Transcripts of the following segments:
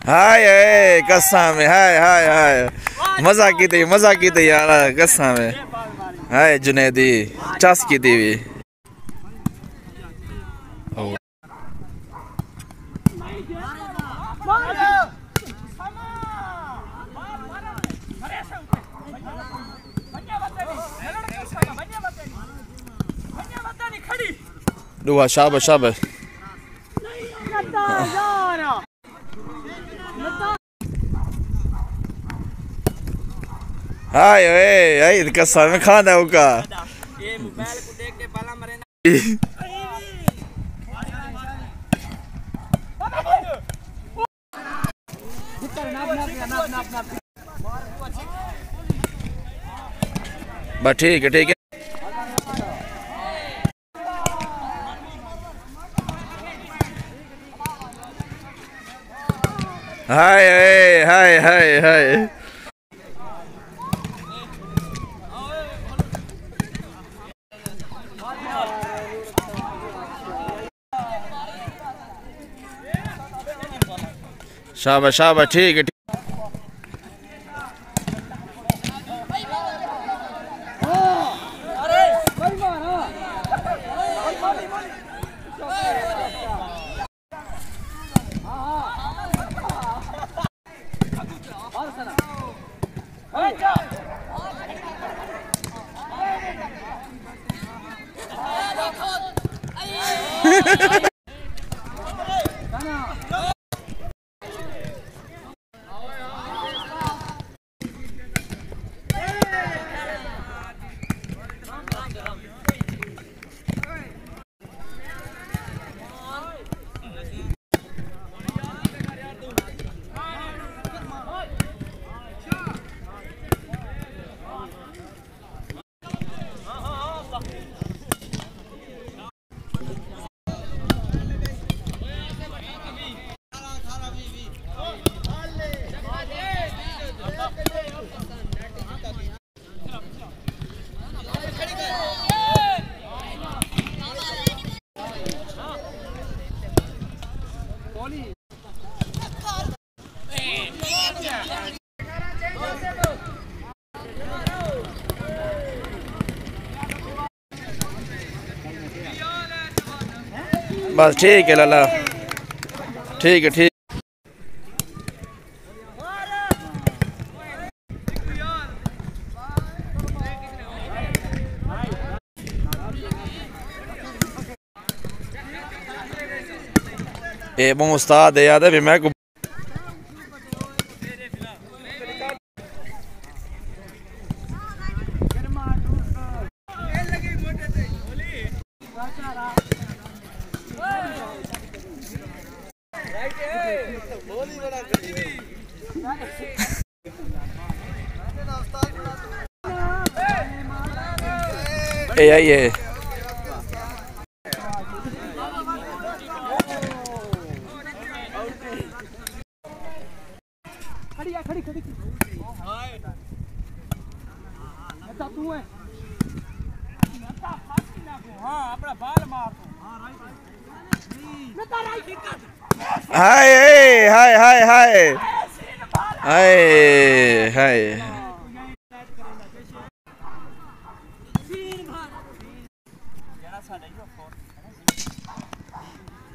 हाय हाय कसम हाय हाय हाय मजा की थी यार कसम हाय जुनेदी चस की थी भी दुआ शाबाश शाबाश हाय हाय कसम खाना होगा ये मोबाइल को देख के बाला मरे ना बस ठीक है हाय हाय हाय हाय शाबाश शाबाश ठीक है बस ठीक है लाला ठीक है ठीक ए वो उस्ताद है याद है भी मैं को ए आइए खड़ी तू है हां अपना बाल मार हाय हाय हाय हाय हाय हाय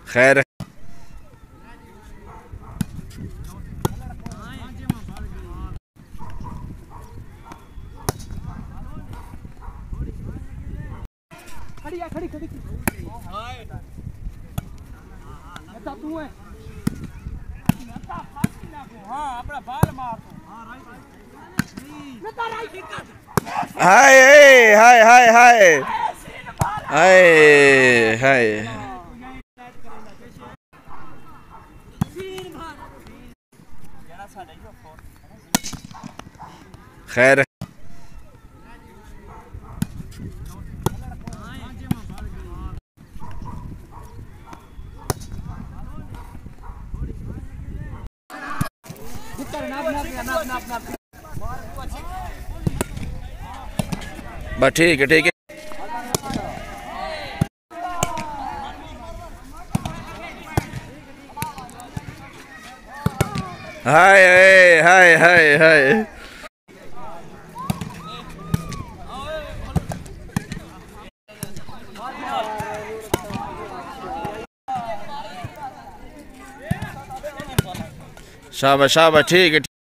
खैर खड़ी तू है हां अपना बाल मार हाय हाय हाय हाय हाय हाय खैर बस ठीक है हाय हाय हाय हाय हाय। शाबाश शाबाश, ठीक है।